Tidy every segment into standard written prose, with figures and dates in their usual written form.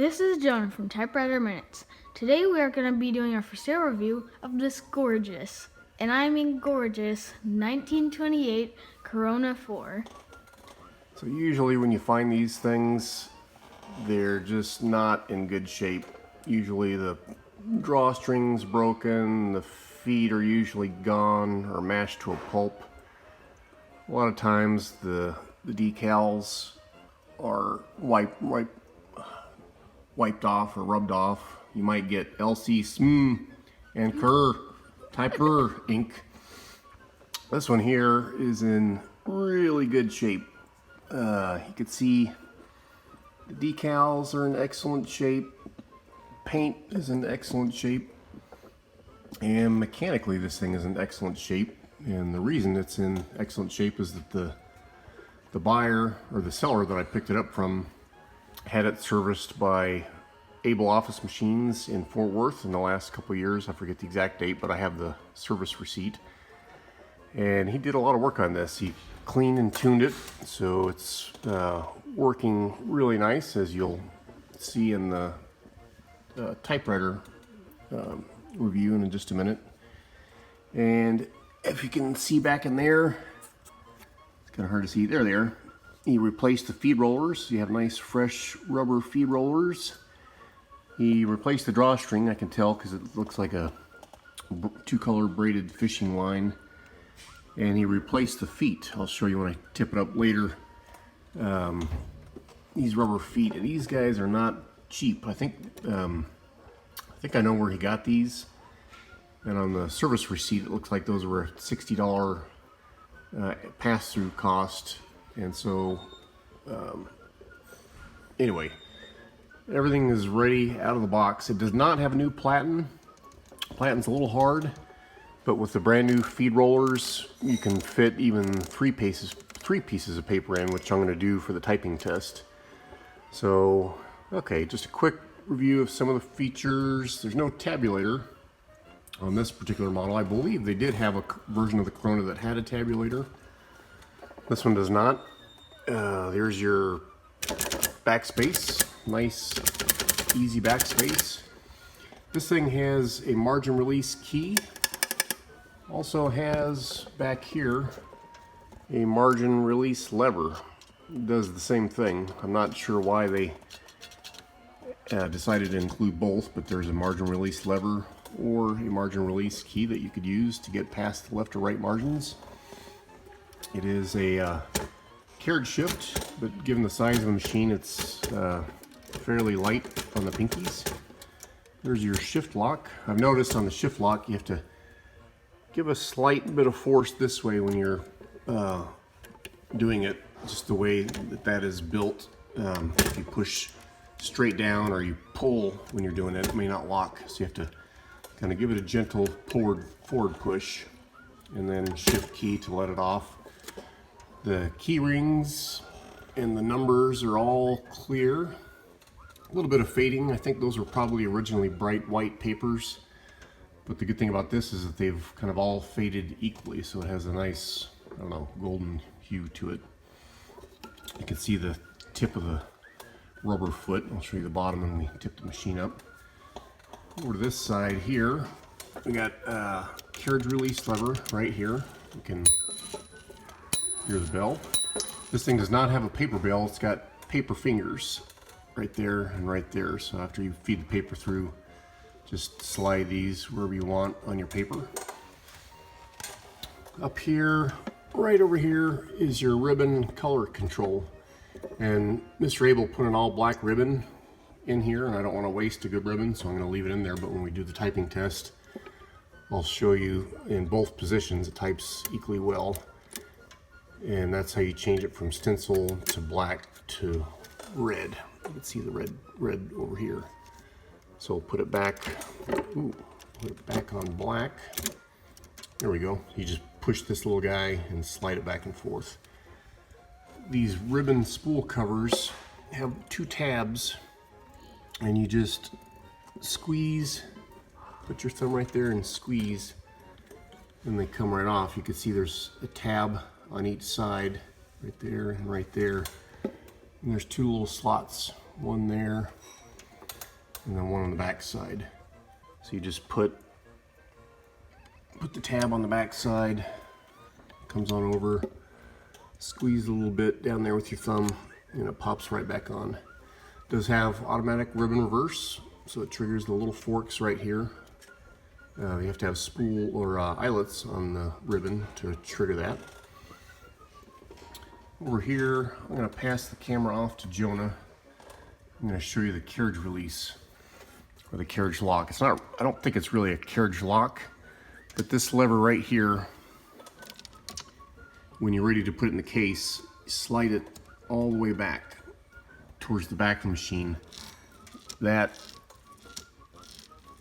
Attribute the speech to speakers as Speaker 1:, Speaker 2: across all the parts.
Speaker 1: This is Jonah from Typewriter Minutes. Today we are going to be doing a for sale review of this gorgeous, and I mean gorgeous, 1928 Corona 4.
Speaker 2: So usually when you find these things, they're just not in good shape. Usually the drawstring's broken, the feet are usually gone or mashed to a pulp. A lot of times the decals are wiped off or rubbed off. You might get LC and Kerr typer ink. This one here is in really good shape. You can see the decals are in excellent shape. Paint is in excellent shape. And mechanically this thing is in excellent shape. And the reason it's in excellent shape is that the buyer or the seller that I picked it up from had it serviced by Abel Office Machines in Fort Worth in the last couple of years. I forget the exact date, but I have the service receipt. And he did a lot of work on this. He cleaned and tuned it, so it's working really nice, as you'll see in the typewriter review in just a minute. And if you can see back in there, it's kind of hard to see. There. He replaced the feed rollers. You have nice fresh rubber feed rollers. He replaced the drawstring, I can tell, because it looks like a two-color braided fishing line. And he replaced the feet. I'll show you when I tip it up later. These rubber feet, and these guys are not cheap. I think I know where he got these. And on the service receipt, it looks like those were a $60 pass-through cost. And so, anyway, everything is ready out of the box. It does not have a new platen. Platen's a little hard, but with the brand new feed rollers, you can fit even three pieces of paper in, which I'm going to do for the typing test. So, okay, just a quick review of some of the features. There's no tabulator on this particular model. I believe they did have a version of the Corona that had a tabulator. This one does not. There's your backspace. Nice, easy backspace. This thing has a margin release key. Also has back here a margin release lever. It does the same thing. I'm not sure why they decided to include both, but there's a margin release lever or a margin release key that you could use to get past the left or right margins. It is a carriage shift, but given the size of the machine, it's fairly light on the pinkies. There's your shift lock. I've noticed on the shift lock you have to give a slight bit of force this way when you're doing it, just the way that is built. If you push straight down or you pull when you're doing it, it may not lock, so you have to kind of give it a gentle forward push and then shift key to let it off. The key rings and the numbers are all clear. A little bit of fading. I think those were probably originally bright white papers, but the good thing about this is that they've kind of all faded equally, so it has a nice, I don't know, golden hue to it. You can see the tip of the rubber foot. I'll show you the bottom when we tip the machine up. Over to this side here, we got a carriage release lever right here. You can hear the bell. This thing does not have a paper bell. It's got paper fingers right there and right there. So after you feed the paper through, just slide these wherever you want on your paper. Up here, right over here, is your ribbon color control. And Mr. Abel put an all black ribbon in here, and I don't want to waste a good ribbon, so I'm going to leave it in there. But when we do the typing test, I'll show you in both positions it types equally well. And that's how you change it from stencil to black to red. You can see the red over here. So we'll put it back. Put it back on black. There we go. You just push this little guy and slide it back and forth. These ribbon spool covers have two tabs, and you just squeeze. Put your thumb right there and squeeze, and they come right off. You can see there's a tab on each side, right there and right there. And there's two little slots, one there and then one on the back side. So you just put the tab on the back side, comes on over, squeeze a little bit down there with your thumb, and it pops right back on. It does have automatic ribbon reverse, so it triggers the little forks right here. You have to have spool or eyelets on the ribbon to trigger that. Over here, I'm going to pass the camera off to Jonah. I'm going to show you the carriage release, or the carriage lock. It's not, I don't think it's really a carriage lock, but this lever right here, when you're ready to put it in the case, you slide it all the way back towards the back of the machine. That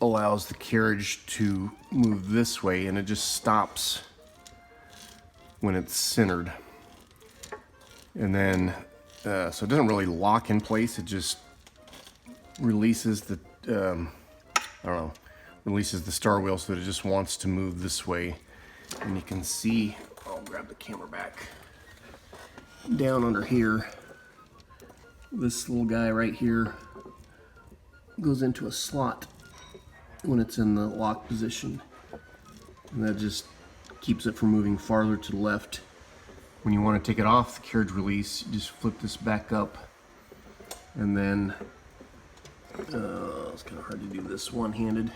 Speaker 2: allows the carriage to move this way, and it just stops when it's centered. And then, so it doesn't really lock in place, it just releases the, releases the star wheel so that it just wants to move this way. And you can see, I'll grab the camera back, down under here, this little guy right here goes into a slot when it's in the lock position, and that just keeps it from moving farther to the left. When you want to take it off the carriage release, you just flip this back up, and then it's kind of hard to do this one-handed.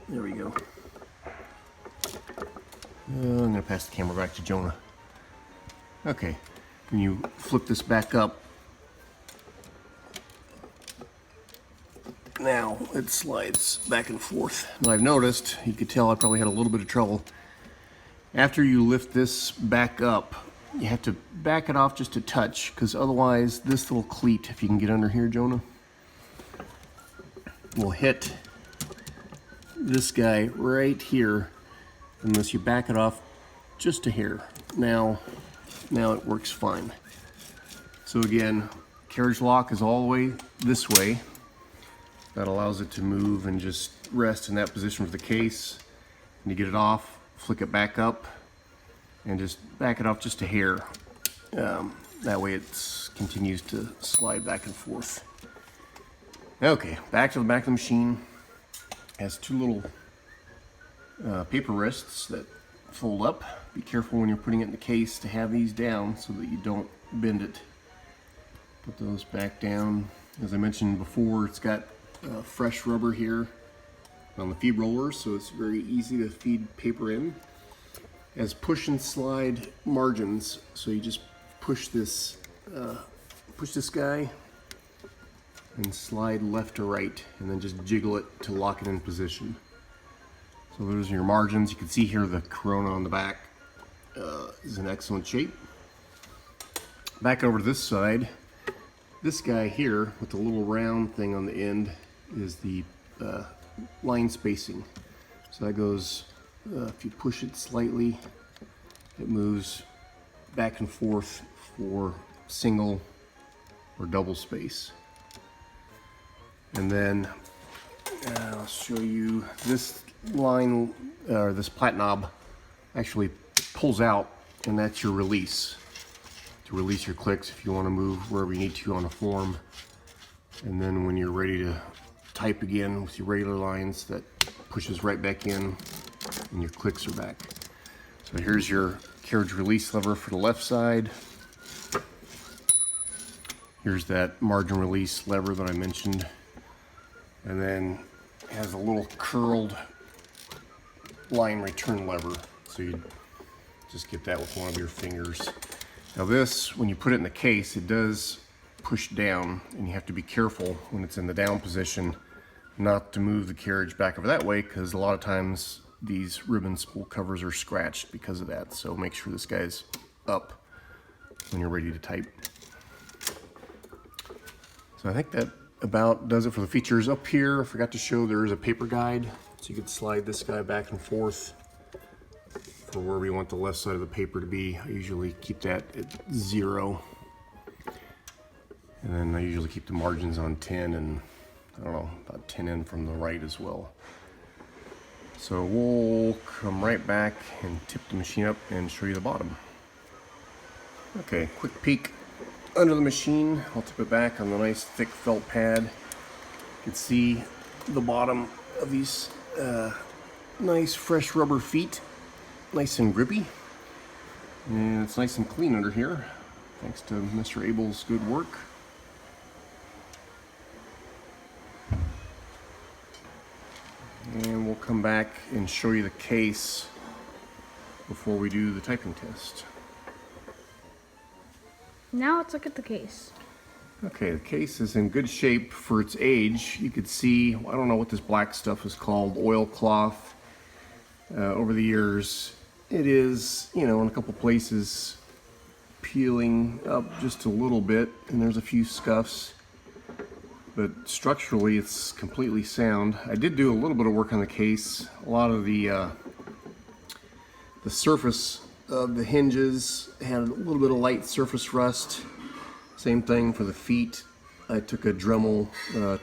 Speaker 2: There we go. I'm going to pass the camera back to Jonah. Okay, when you flip this back up, now it slides back and forth. Now I've noticed, you could tell I probably had a little bit of trouble. After you lift this back up, you have to back it off just a touch, because otherwise this little cleat, if you can get under here, Jonah, will hit this guy right here unless you back it off just a hair. Now it works fine. So again, carriage lock is all the way this way. That allows it to move and just rest in that position for the case. And you get it off, flick it back up, and just back it off just a hair. That way it continues to slide back and forth. Okay, back to the back of the machine. It has two little paper wrists that fold up. Be careful when you're putting it in the case to have these down so that you don't bend it. Put those back down. As I mentioned before, it's got fresh rubber here on the feed rollers, so it's very easy to feed paper in. It has push and slide margins, so you just push this guy and slide left or right, and then just jiggle it to lock it in position. So those are your margins. You can see here the Corona on the back is in excellent shape. Back over to this side, this guy here with the little round thing on the end is the line spacing. So that goes, if you push it slightly, it moves back and forth for single or double space. And then I'll show you this line, or this plat knob actually pulls out, and that's your release. To release your clicks if you want to move wherever you need to on a form. And then when you're ready to type again with your regular lines, that pushes right back in and your clicks are back. So here's your carriage release lever for the left side. Here's that margin release lever that I mentioned. And then it has a little curled line return lever. So you just get that with one of your fingers. Now this, when you put it in the case, it does push down, and you have to be careful when it's in the down position not to move the carriage back over that way, because a lot of times these ribbon spool covers are scratched because of that. So make sure this guy's up when you're ready to type. So I think that about does it for the features. Up here, I forgot to show there is a paper guide, so you could slide this guy back and forth for wherever you want the left side of the paper to be. I usually keep that at 0. And then I usually keep the margins on 10, and I don't know, about 10 in from the right as well. So we'll come right back and tip the machine up and show you the bottom. Okay, quick peek under the machine. I'll tip it back on the nice thick felt pad. can see the bottom of these nice fresh rubber feet, nice and grippy, and it's nice and clean under here thanks to Mr. Abel's good work. And we'll come back and show you the case before we do the typing test.
Speaker 1: Now let's look at the case.
Speaker 2: Okay, the case is in good shape for its age. You could see, I don't know what this black stuff is called, oilcloth. Over the years, it is, in a couple places peeling up just a little bit, and there's a few scuffs. But structurally, it's completely sound. I did do a little bit of work on the case. A lot of the surface of the hinges had a little bit of light surface rust. Same thing for the feet. I took a Dremel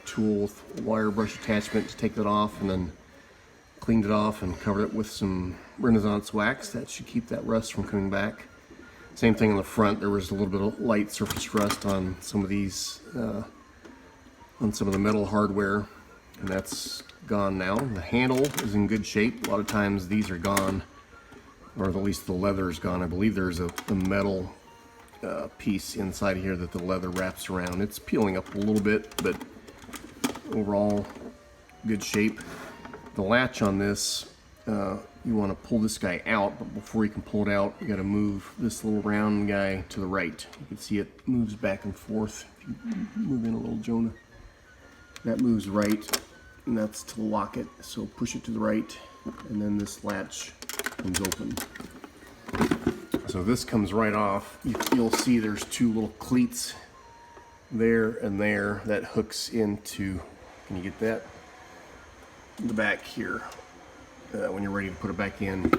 Speaker 2: tool with wire brush attachment to take that off, and then cleaned it off and covered it with some Renaissance wax. That should keep that rust from coming back. Same thing on the front. There was a little bit of light surface rust on some of these, on some of the metal hardware, and that's gone now. The handle is in good shape. A lot of times these are gone, or at least the leather is gone. I believe there's a metal piece inside here that the leather wraps around. It's peeling up a little bit, but overall good shape. The latch on this, you want to pull this guy out, but before you can pull it out, you got to move this little round guy to the right. You can see it moves back and forth. If you move in a little, Jonah, that moves right, and that's to lock it. So push it to the right, and then this latch comes open. So this comes right off. You'll see there's two little cleats there and there that hooks into, can you get that? The back here, when you're ready to put it back in.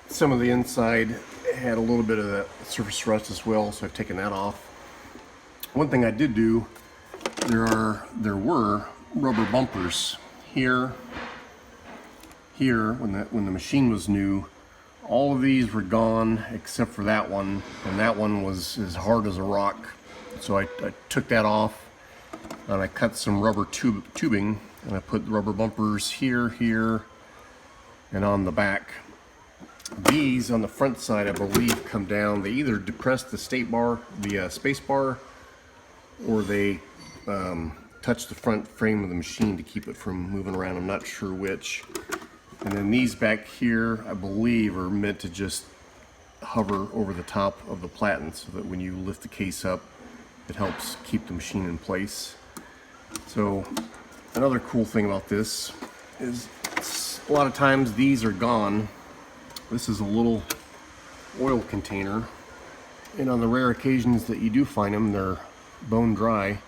Speaker 2: Some of the inside had a little bit of that surface rust as well, so I've taken that off. One thing I did do, there were rubber bumpers here when the machine was new. All of these were gone except for that one, and that one was as hard as a rock. So I took that off, and I cut some rubber tubing, and I put rubber bumpers here, and on the back. These on the front side, I believe, come down. They either depress the space bar, or they touch the front frame of the machine to keep it from moving around. I'm not sure which. And then these back here, I believe, are meant to just hover over the top of the platen so that when you lift the case up, it helps keep the machine in place. So another cool thing about this is a lot of times these are gone. This is a little oil container, and on the rare occasions that you do find them, they're bone dry.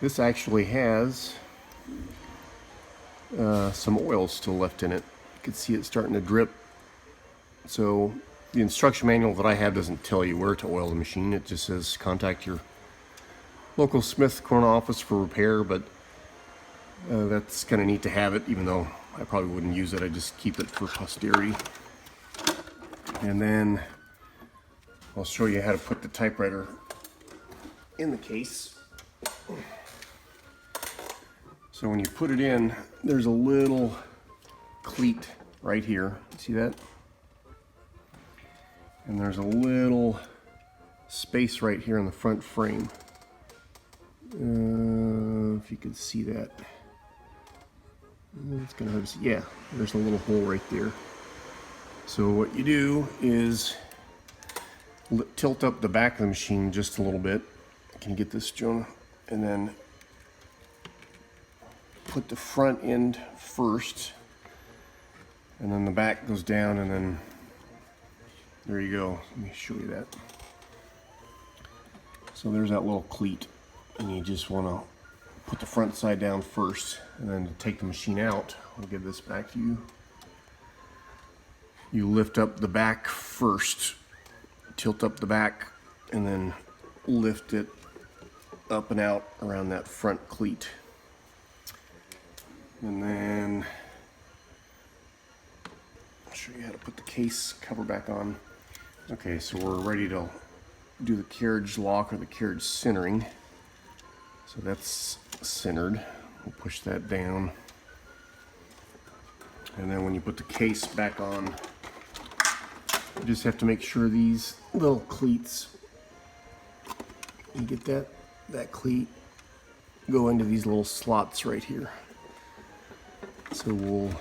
Speaker 2: This actually has some oil still left in it. You can see it starting to drip. So the instruction manual that I have doesn't tell you where to oil the machine. It just says contact your local Smith Corner office for repair, but that's kind of neat to have it, even though I probably wouldn't use it. I just keep it for posterity. And then I'll show you how to put the typewriter in the case. So when you put it in, there's a little cleat right here. See that? And there's a little space right here on the front frame. If you could see that. It's gonna hard to see. Yeah, there's a little hole right there. So what you do is tilt up the back of the machine just a little bit. Can you get this, Jonah? And then put the front end first, and then the back goes down, and then there you go. Let me show you that. So there's that little cleat, and you just want to put the front side down first, and then to take the machine out, I'll give this back to you. You lift up the back first, tilt up the back, and then lift it up and out around that front cleat. And then I'll show you how to put the case cover back on. Okay, so we're ready to do the carriage lock or the carriage centering. So that's centered. We'll push that down. And then when you put the case back on, you just have to make sure these little cleats, you get that cleat, go into these little slots right here. So we'll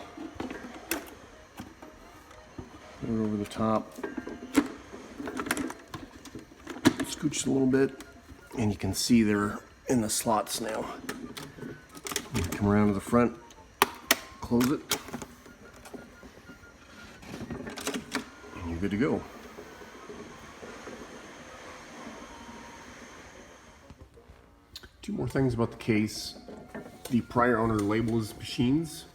Speaker 2: put it over the top, scooch a little bit, and you can see they're in the slots now. You come around to the front, close it, and you're good to go. Two more things about the case. The prior owner label is Machines.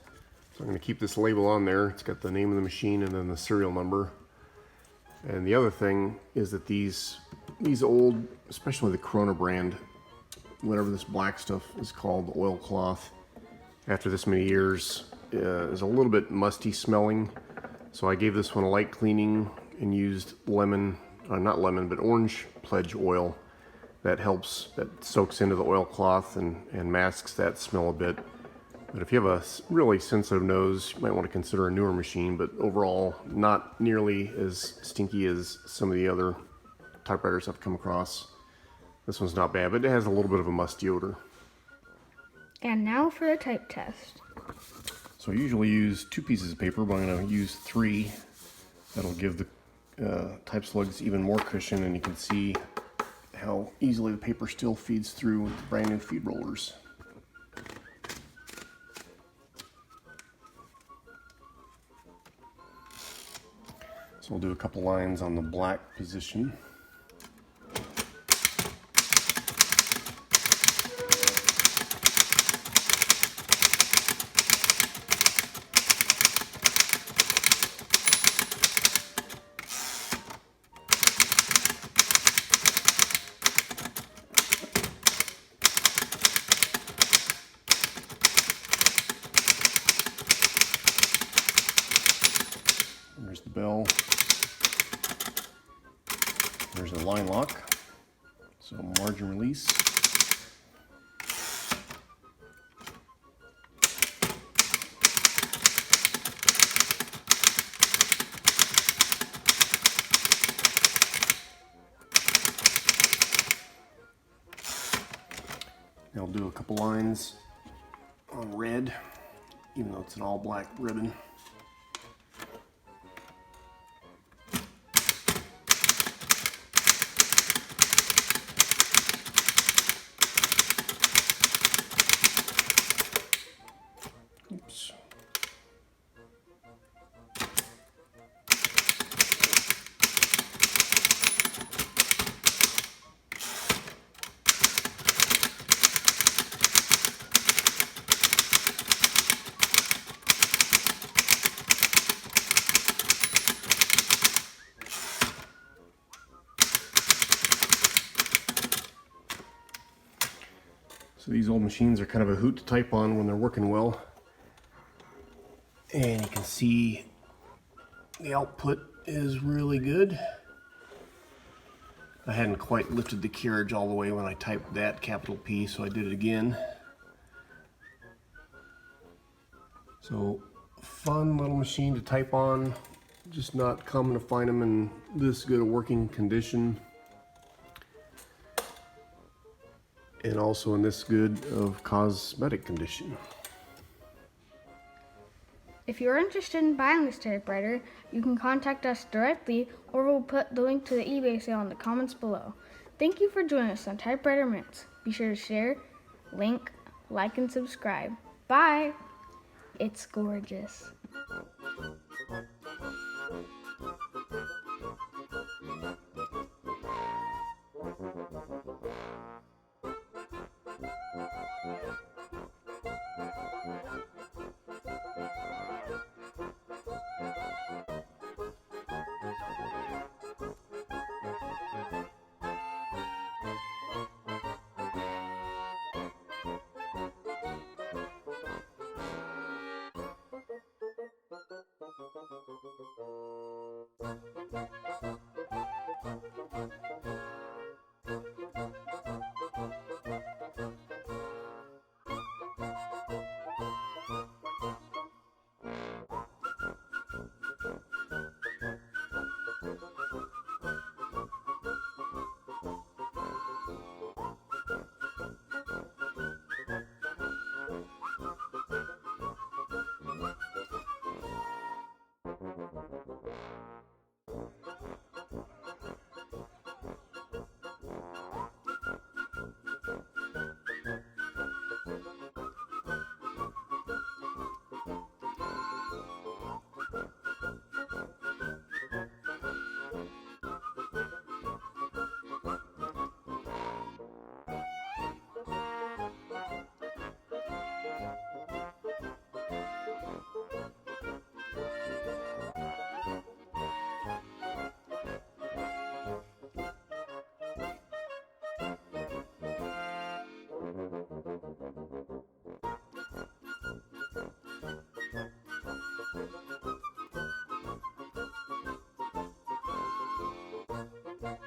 Speaker 2: So I'm going to keep this label on there. It's got the name of the machine and then the serial number. And the other thing is that these old, especially the Corona brand, whatever this black stuff is called, the oilcloth, after this many years, is a little bit musty smelling. So I gave this one a light cleaning and used not lemon, but orange pledge oil. That helps, that soaks into the oilcloth and masks that smell a bit. But if you have a really sensitive nose, you might want to consider a newer machine, but overall not nearly as stinky as some of the other typewriters I've come across. This one's not bad, but it has a little bit of a musty odor.
Speaker 1: And now for the type test.
Speaker 2: So I usually use 2 pieces of paper, but I'm going to use 3. That'll give the type slugs even more cushion, and you can see how easily the paper still feeds through with the brand new feed rollers. So we'll do a couple lines on the black position. There's the bell. There's a line lock. So margin release. Now I'll do a couple lines on red, even though it's an all black ribbon. Oops. So these old machines are kind of a hoot to type on when they're working well. And you can see the output is really good. I hadn't quite lifted the carriage all the way when I typed that capital P, so I did it again. So fun little machine to type on, just not common to find them in this good a working condition. And also in this good of cosmetic condition.
Speaker 1: If you're interested in buying this typewriter, you can contact us directly, or we'll put the link to the eBay sale in the comments below. Thank you for joining us on Typewriter Minutes. Be sure to share, link, like, and subscribe. Bye! It's gorgeous. Bye.